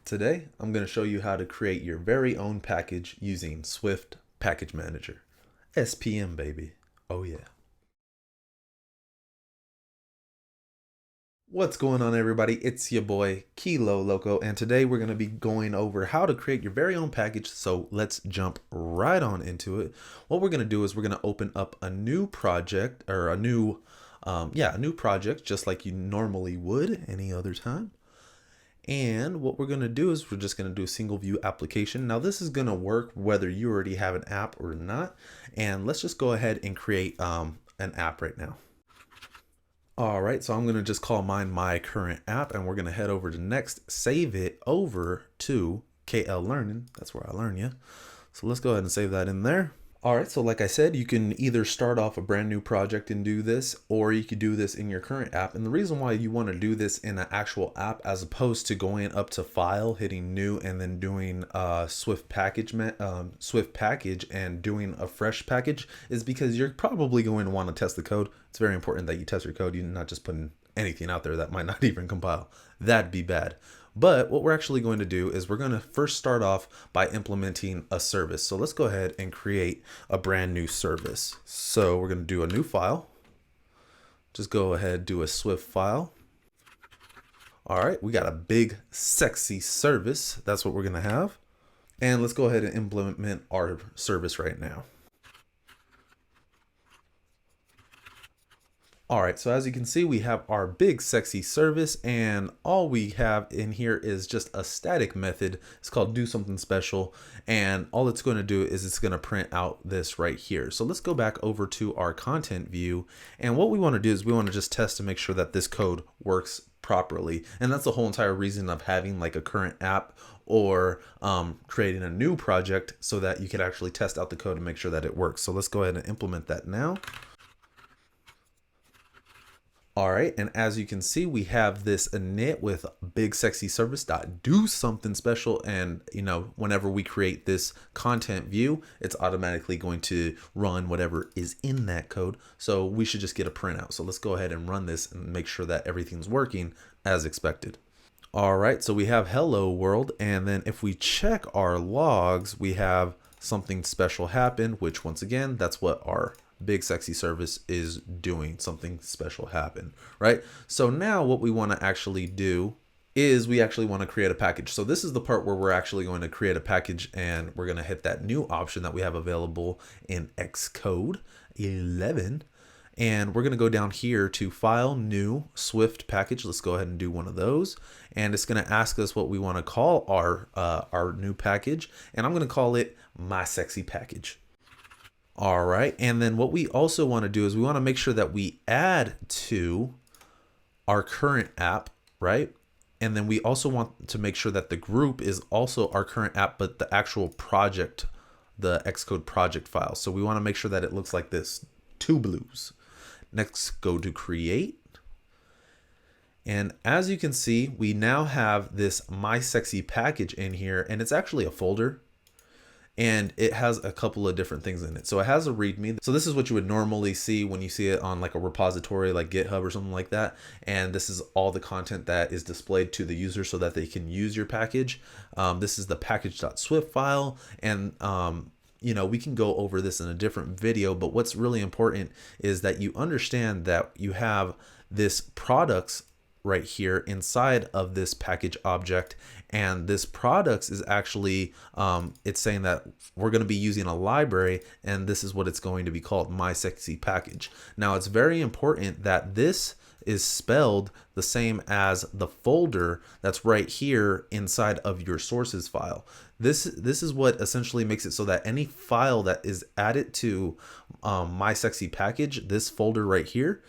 Today, I'm going to show you how to create your very own package using Swift Package Manager. SPM, baby. Oh yeah. What's going on, everybody? It's your boy Kilo Loco, and today we're going to be going over how to create your very own package. So let's jump right on into it. What we're going to do is we're going to open up a new project, or a new project, just like you normally would any other time. And what we're going to do is we're just going to do a single view application. Now this is going to work whether you already have an app or not. And let's just go ahead and create an app right now. All right, so I'm going to just call mine my current app, and we're going to head over to next, save it over to KL Learning. That's where I learn you. So let's go ahead and save that in there. All right, so like I said, you can either start off a brand new project and do this, or you could do this in your current app. And the reason why you want to do this in an actual app as opposed to going up to File, hitting New, and then doing Swift Package and doing a fresh package is because you're probably going to want to test the code. It's very important that you test your code. You're not just putting anything out there that might not even compile. That'd be bad. But what we're actually going to do is we're going to first start off by implementing a service. So let's go ahead and create a brand new service. So we're going to do a new file. Just go ahead, do a Swift file. All right, we got a big, sexy service. That's what we're going to have. And let's go ahead and implement our service right now. All right, so as you can see, we have our big sexy service, and all we have in here is just a static method. It's called do something special, and all it's going to do is it's going to print out this right here. So let's go back over to our content view, and what we want to do is we want to just test to make sure that this code works properly. And that's the whole entire reason of having like a current app or creating a new project, so that you can actually test out the code and make sure that it works. So let's go ahead and implement that now. All right, and as you can see, we have this init with big sexy service dot do something special, and whenever we create this content view, it's automatically going to run whatever is in that code. So we should just get a printout. So let's go ahead and run this and make sure that everything's working as expected. All right, so we have hello world, and then if we check our logs, we have something special happen, which once again, that's what our big sexy service is doing. Something special happen, right? So now what we want to actually do is we actually want to create a package. So this is the part where we're actually going to create a package, and we're going to hit that new option that we have available in Xcode 11. And we're going to go down here to File, New, Swift Package. Let's go ahead and do one of those. And it's going to ask us what we want to call our new package. And I'm going to call it My Sexy Package. All right, and then what we also want to do is we want to make sure that we add to our current app, right? And then we also want to make sure that the group is also our current app, but the actual project, the Xcode project file. So we want to make sure that it looks like this, two blues. Next, go to create. And as you can see, we now have this My Sexy Package in here, and it's actually a folder. And it has a couple of different things in it. So it has a README. So this is what you would normally see when you see it on like a repository like GitHub or something like that. And this is all the content that is displayed to the user so that they can use your package. This is the package.swift file. And we can go over this in a different video, but what's really important is that you understand that you have this products right here inside of this package object, and this products is actually it's saying that we're going to be using a library, and this is what it's going to be called, My Sexy Package. Now it's very important that this is spelled the same as the folder that's right here inside of your sources file. This is what essentially makes it so that any file that is added to My Sexy Package, this folder right here,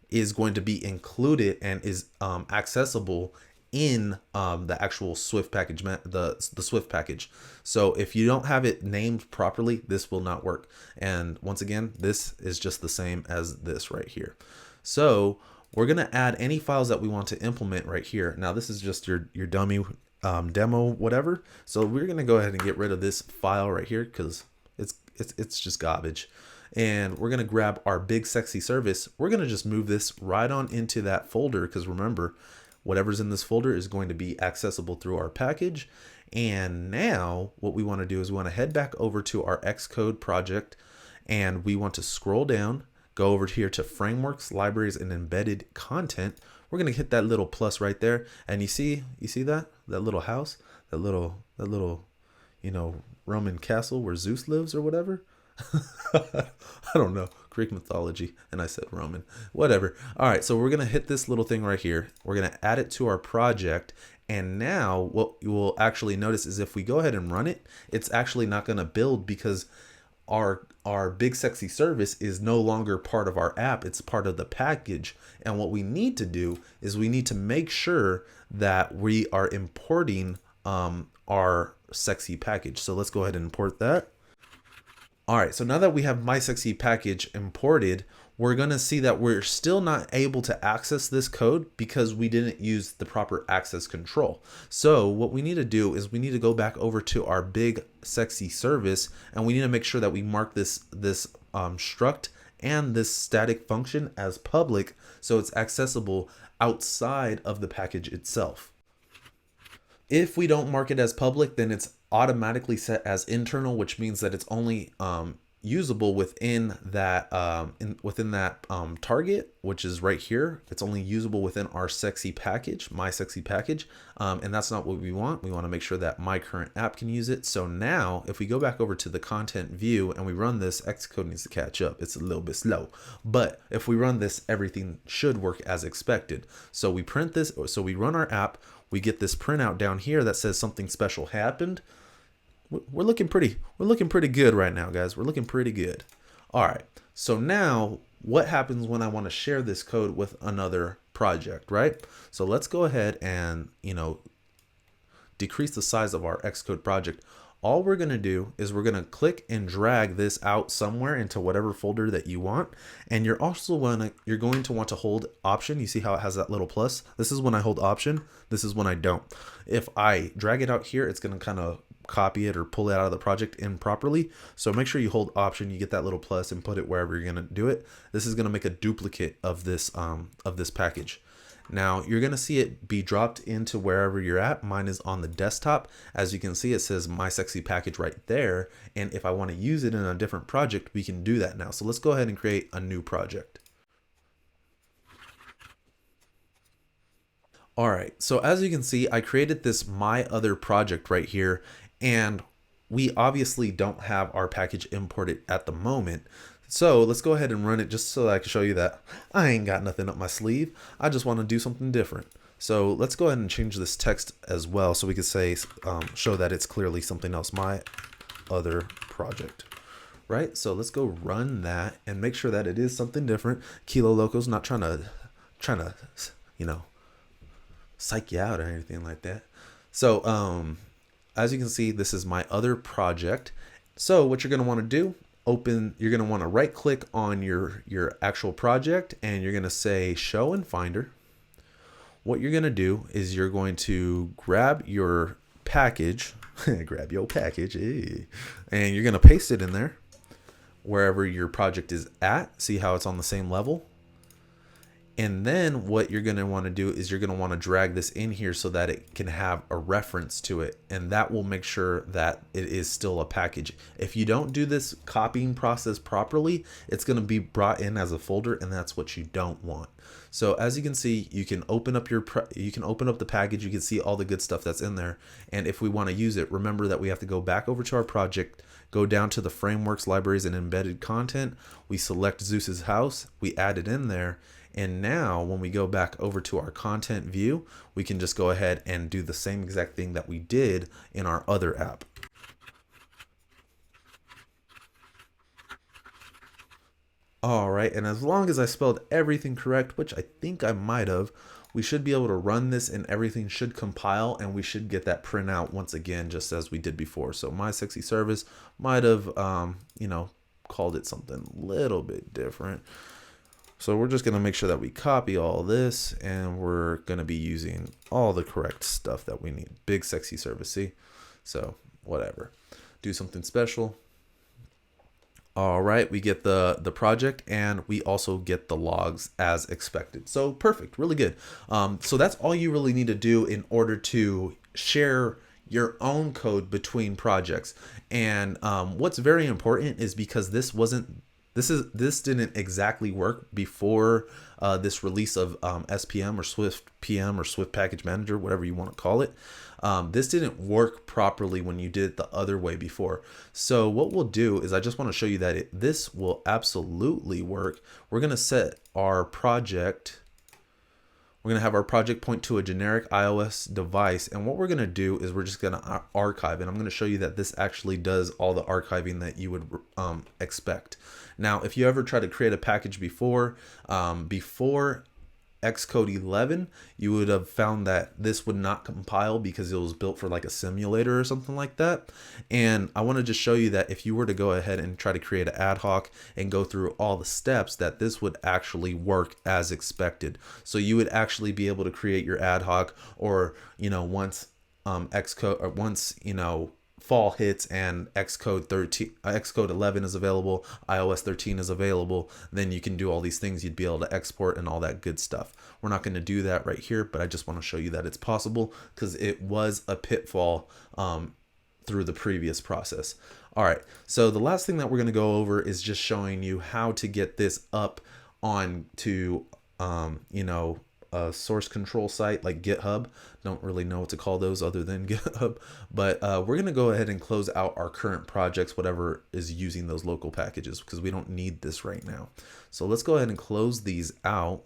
is going to be included and is accessible in the actual Swift package, the Swift package. So if you don't have it named properly, this will not work. And once again, this is just the same as this right here. So we're going to add any files that we want to implement right here. Now this is just your dummy demo, whatever. So we're going to go ahead and get rid of this file right here because it's just garbage. And we're going to grab our big sexy service. We're going to just move this right on into that folder, because remember, whatever's in this folder is going to be accessible through our package. And now what we want to do is we want to head back over to our Xcode project, and we want to scroll down, go over here to frameworks, libraries, and embedded content. We're going to hit that little plus right there. And you see that little house, that little, Roman castle where Zeus lives or whatever. I don't know, Greek mythology, and I said Roman, whatever. All right, so we're gonna hit this little thing right here. We're gonna add it to our project, and now what you will actually notice is if we go ahead and run it, it's actually not gonna build because our big sexy service is no longer part of our app. It's part of the package. And what we need to do is we need to make sure that we are importing our sexy package. So let's go ahead and import that. All right, so now that we have my sexy package imported, we're gonna see that we're still not able to access this code because we didn't use the proper access control. So what we need to do is we need to go back over to our big sexy service, and we need to make sure that we mark this struct and this static function as public so it's accessible outside of the package itself. If we don't mark it as public, then it's automatically set as internal, which means that it's only usable within that target, which is right here. It's only usable within our sexy package, my sexy package, and that's not what we want. We want to make sure that my current app can use it. So now if we go back over to the content view and we run this, Xcode needs to catch up. It's a little bit slow, but if we run this, everything should work as expected. So we print this, so we run our app, we get this printout down here that says something special happened. We're looking pretty good right now, guys. We're looking pretty good. All right. So now what happens when I want to share this code with another project, right? So let's go ahead and, decrease the size of our Xcode project. All we're going to do is we're going to click and drag this out somewhere into whatever folder that you want. And you're going to want to hold Option. You see how it has that little plus? This is when I hold Option. This is when I don't. If I drag it out here, it's going to kind of copy it or pull it out of the project improperly. So make sure you hold Option, you get that little plus and put it wherever you're going to do it. This is going to make a duplicate of this package. Now you're going to see it be dropped into wherever you're at. Mine is on the desktop. As you can see, it says my sexy package right there. And if I want to use it in a different project, we can do that now. So let's go ahead and create a new project. All right, so as you can see, I created this my other project right here, and we obviously don't have our package imported at the moment. So let's go ahead and run it just so that I can show you that I ain't got nothing up my sleeve. I just want to do something different. So let's go ahead and change this text as well so we could say, show that it's clearly something else, my other project. Right, so let's go run that and make sure that it is something different. Kilo Loco's not trying to, psych you out or anything like that. So as you can see, this is my other project. So what you're going to want to do, you're going to want to right click on your actual project, and you're going to say show in Finder. What you're going to do is you're going to grab your package, grab your package, and you're going to paste it in there wherever your project is at. See how it's on the same level? And then what you're going to want to do is you're going to want to drag this in here so that it can have a reference to it. And that will make sure that it is still a package. If you don't do this copying process properly, it's going to be brought in as a folder, and that's what you don't want. So as you can see, you can open up the package. You can see all the good stuff that's in there. And if we want to use it, remember that we have to go back over to our project, go down to the frameworks, libraries, and embedded content. We select Zeus's house. We add it in there. And now when we go back over to our content view, we can just go ahead and do the same exact thing that we did in our other app. All right, and as long as I spelled everything correct, which I think I might have, we should be able to run this and everything should compile, and we should get that printout once again, just as we did before. So my sexy service might have, called it something a little bit different. So we're just going to make sure that we copy all this, and we're going to be using all the correct stuff that we need. Big sexy service, see? So whatever. Do something special. All right, we get the project and we also get the logs as expected. So perfect, really good. So that's all you really need to do in order to share your own code between projects. And what's very important is because this didn't exactly work before this release of SPM or SwiftPM or Swift Package Manager, whatever you want to call it. This didn't work properly when you did it the other way before. So what we'll do is I just want to show you that this will absolutely work. We're going to set our project. We're going to have our project point to a generic iOS device. And what we're going to do is we're just going to archive. And I'm going to show you that this actually does all the archiving that you would expect. Now, if you ever try to create a package before Xcode 11, you would have found that this would not compile because it was built for like a simulator or something like that. And I want to just show you that if you were to go ahead and try to create an ad hoc and go through all the steps, that this would actually work as expected. So you would actually be able to create your ad hoc, or once Xcode, or once fall hits and Xcode 11 is available, iOS 13 is available, then you can do all these things. You'd be able to export and all that good stuff. We're not going to do that right here, but I just want to show you that it's possible because it was a pitfall through the previous process. All right, so the last thing that we're going to go over is just showing you how to get this up on to a source control site like GitHub. Don't really know what to call those other than GitHub, but we're going to go ahead and close out our current projects, whatever is using those local packages, because we don't need this right now. So let's go ahead and close these out.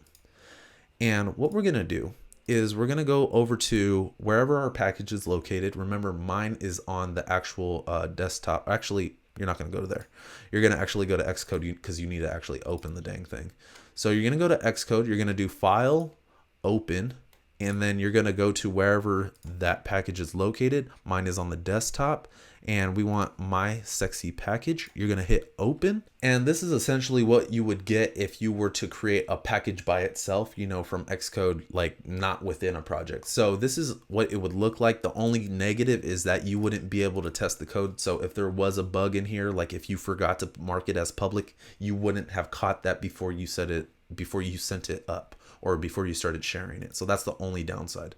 And what we're going to do is we're going to go over to wherever our package is located. Remember, mine is on the actual desktop. Actually, you're not going to go to there. You're going to actually go to Xcode because you need to actually open the dang thing. So you're going to go to Xcode. You're going to do File, Open, and then you're going to go to wherever that package is located. Mine is on the desktop, and we want my sexy package. You're going to hit Open, and this is essentially what you would get if you were to create a package by itself, from Xcode, like not within a project. So this is what it would look like. The only negative is that you wouldn't be able to test the code. So if there was a bug in here, like if you forgot to mark it as public, you wouldn't have caught that before you sent it up, or before you started sharing it. So that's the only downside.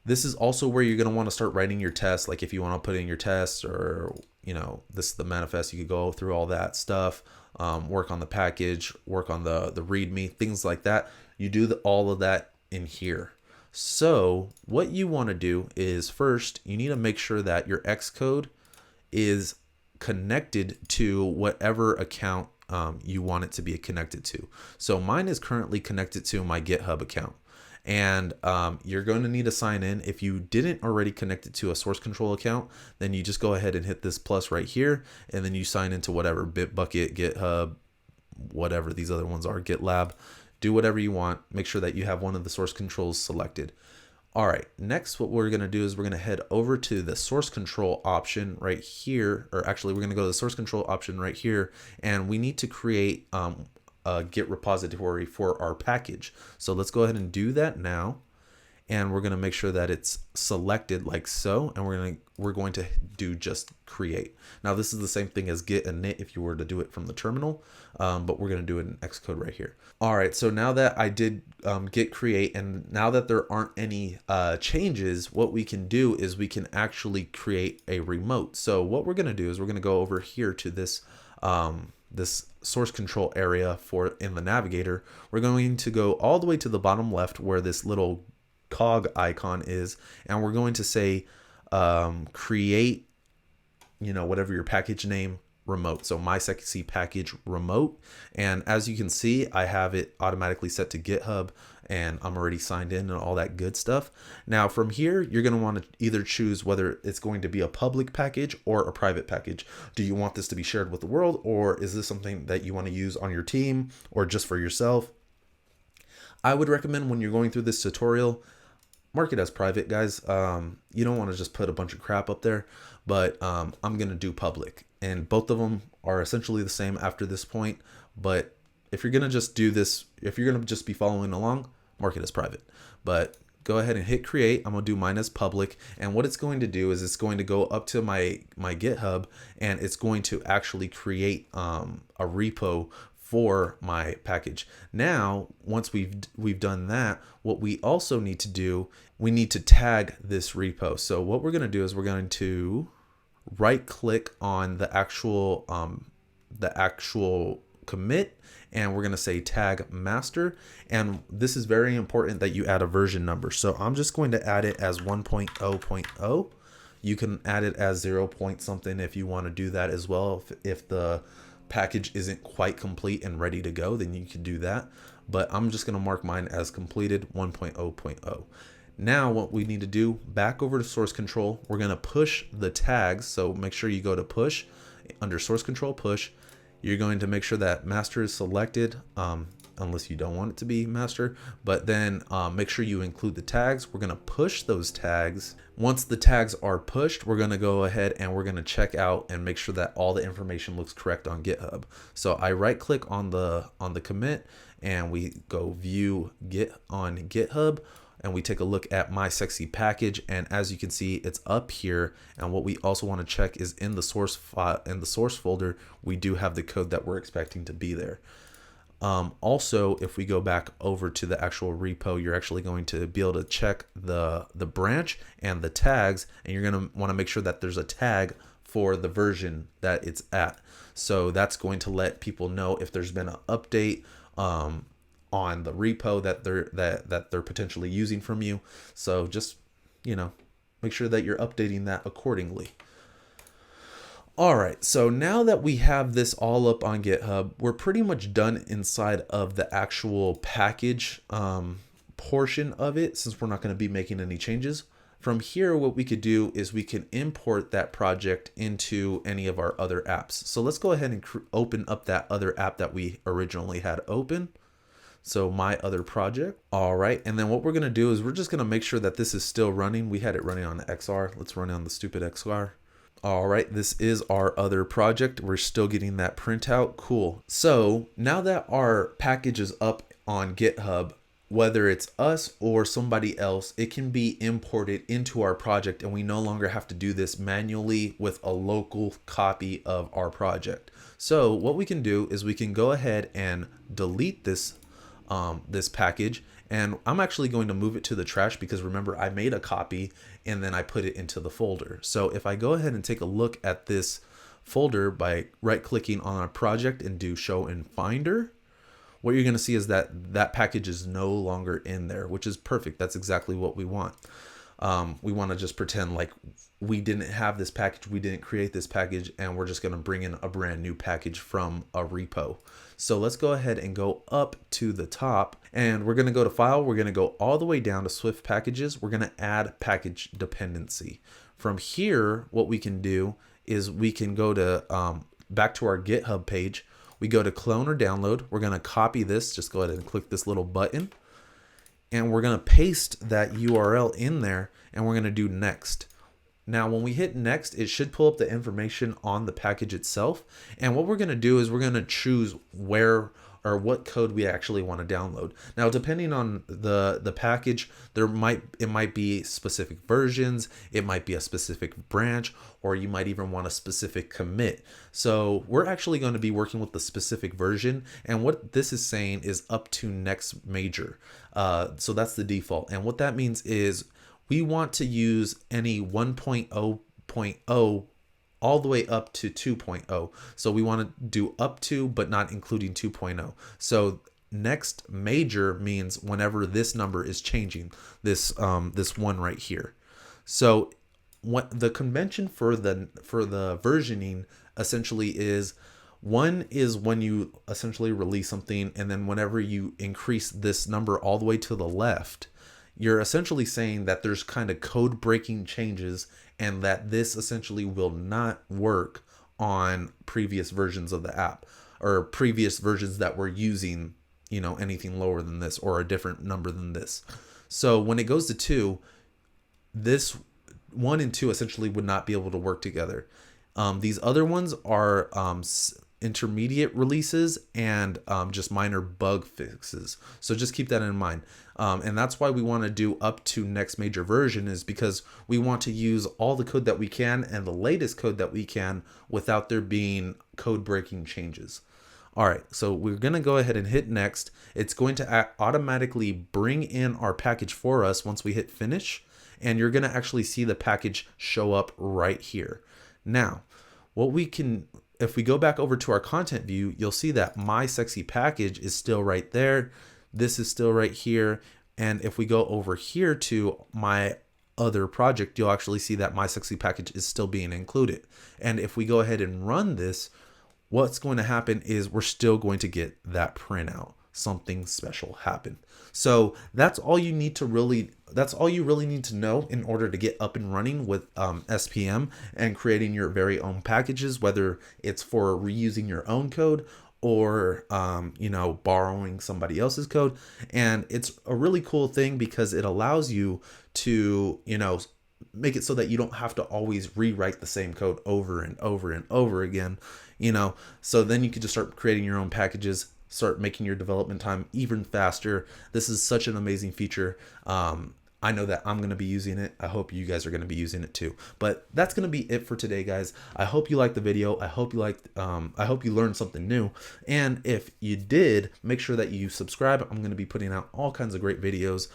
This is also where you're going to want to start writing your tests. Like if you want to put in your tests, or, this is the manifest, you could go through all that stuff, work on the package, work on the README, things like that. You do all of that in here. So what you want to do is first, you need to make sure that your Xcode is connected to whatever account you want it to be connected to. So mine is currently connected to my GitHub account, and you're going to need to sign in. If you didn't already connect it to a source control account, then you just go ahead and hit this plus right here, and then you sign into whatever, Bitbucket, GitHub, whatever these other ones are, GitLab. Do whatever you want. Make sure that you have one of the source controls selected. All right, next what we're going to do is we're going to head over to the source control option right here, or actually we're going to go to the source control option right here, and we need to create a Git repository for our package. So let's go ahead and do that now, and we're going to make sure that it's selected like so, and we're going to do just create. Now this is the same thing as git init if you were to do it from the terminal, but we're going to do it in Xcode right here. All right, so now that I did git create, and now that there aren't any changes, what we can do is we can actually create a remote. So what we're going to do is we're going to go over here to this this source control area in the navigator. We're going to go all the way to the bottom left where this little cog icon is, and we're going to say create, whatever your package name, remote. So my sexy package remote. And as you can see, I have it automatically set to GitHub, and I'm already signed in and all that good stuff. Now from here, you're going to want to either choose whether it's going to be a public package or a private package. Do you want this to be shared with the world, or is this something that you want to use on your team or just for yourself? I would recommend when you're going through this tutorial, mark it as private, guys. You don't want to just put a bunch of crap up there, but I'm going to do public, and both of them are essentially the same after this point. But if you're going to just do this, if you're going to just be following along, mark it as private. But go ahead and hit create. I'm gonna do mine as public, and what it's going to do is it's going to go up to my GitHub, and it's going to actually create a repo for my package. Now, once we've done that, what we also need to do, we need to tag this repo. So what we're going to do is we're going to right click on the actual commit, and we're going to say tag master. And this is very important that you add a version number. So I'm just going to add it as 1.0.0. You can add it as 0 point something if you want to do that as well. If the package isn't quite complete and ready to go, then you can do that. But I'm just going to mark mine as completed 1.0.0. Now what we need to do, back over to source control, we're going to push the tags. So make sure you go to push under source control push. You're going to make sure that master is selected, unless you don't want it to be master, but then make sure you include the tags. We're going to push those tags. Once the tags are pushed, we're going to go ahead and we're going to check out and make sure that all the information looks correct on GitHub. So I right click on the commit, and we go view Git on GitHub, and we take a look at my sexy package. And as you can see, it's up here. And what we also want to check is in the source file, in the source folder, we do have the code that we're expecting to be there. Also, if we go back over to the actual repo, you're actually going to be able to check the branch and the tags, and you're going to want to make sure that there's a tag for the version that it's at. So that's going to let people know if there's been an update on the repo that they're potentially using from you. So just, make sure that you're updating that accordingly. All right, so now that we have this all up on GitHub, we're pretty much done inside of the actual package portion of it, since we're not going to be making any changes. From here, what we could do is we can import that project into any of our other apps. So let's go ahead and open up that other app that we originally had open. So my other project. All right, and then what we're going to do is we're just going to make sure that this is still running. We had it running on the XR. Let's run it on the stupid XR. All right, this is our other project. We're still getting that printout. Cool. So now that our package is up on GitHub, whether it's us or somebody else, it can be imported into our project, and we no longer have to do this manually with a local copy of our project. So what we can do is we can go ahead and delete this package, and I'm actually going to move it to the trash because remember, I made a copy and then I put it into the folder. So if I go ahead and take a look at this folder by right clicking on our project and do show in Finder, what you're going to see is that that package is no longer in there, which is perfect. That's exactly what we want. We want to just pretend like we didn't have this package, we didn't create this package, and we're just going to bring in a brand new package from a repo. So let's go ahead and go up to the top, and we're going to go to File. We're going to go all the way down to Swift Packages. We're going to add package dependency. From here, what we can do is we can go to back to our GitHub page. We go to clone or download. We're going to copy this. Just go ahead and click this little button, and we're going to paste that URL in there, and we're going to do next. Now, when we hit next, it should pull up the information on the package itself. And what we're going to do is we're going to choose where or what code we actually want to download. Now, depending on the package, it might be specific versions, it might be a specific branch, or you might even want a specific commit. So we're actually going to be working with the specific version, and what this is saying is up to next major. So that's the default, and what that means is we want to use any 1.0.0 all the way up to 2.0. So we want to do up to, but not including 2.0. So next major means whenever this number is changing, this one right here. So what the convention for the versioning essentially is, one is when you essentially release something, and then whenever you increase this number all the way to the left, you're essentially saying that there's kind of code breaking changes, and that this essentially will not work on previous versions of the app, or previous versions that we're using, anything lower than this or a different number than this. So when it goes to 2, this 1 and 2 essentially would not be able to work together. These other ones are intermediate releases and just minor bug fixes. So just keep that in mind. And that's why we want to do up to next major version, is because we want to use all the code that we can and the latest code that we can without there being code breaking changes. All right, so we're going to go ahead and hit next. It's going to automatically bring in our package for us once we hit finish, and you're going to actually see the package show up right here. Now, what we can, if we go back over to our content view, you'll see that my sexy package is still right there. This is still right here. And if we go over here to my other project, you'll actually see that my sexy package is still being included. And if we go ahead and run this, what's going to happen is we're still going to get that printout. Something special happened. So that's all you need to really, that's all you really need to know in order to get up and running with SPM and creating your very own packages, whether it's for reusing your own code or borrowing somebody else's code. And it's a really cool thing because it allows you to make it so that you don't have to always rewrite the same code over and over and over again, so then you can just start creating your own packages, start making your development time even faster. This is such an amazing feature. I know that I'm going to be using it. I hope you guys are going to be using it too. But that's going to be it for today, guys. I hope you liked the video. I hope you learned something new. And if you did, make sure that you subscribe. I'm going to be putting out all kinds of great videos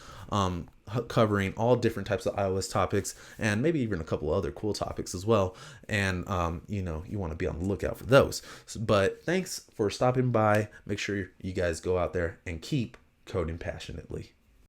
covering all different types of iOS topics and maybe even a couple other cool topics as well. And you want to be on the lookout for those. But thanks for stopping by. Make sure you guys go out there and keep coding passionately.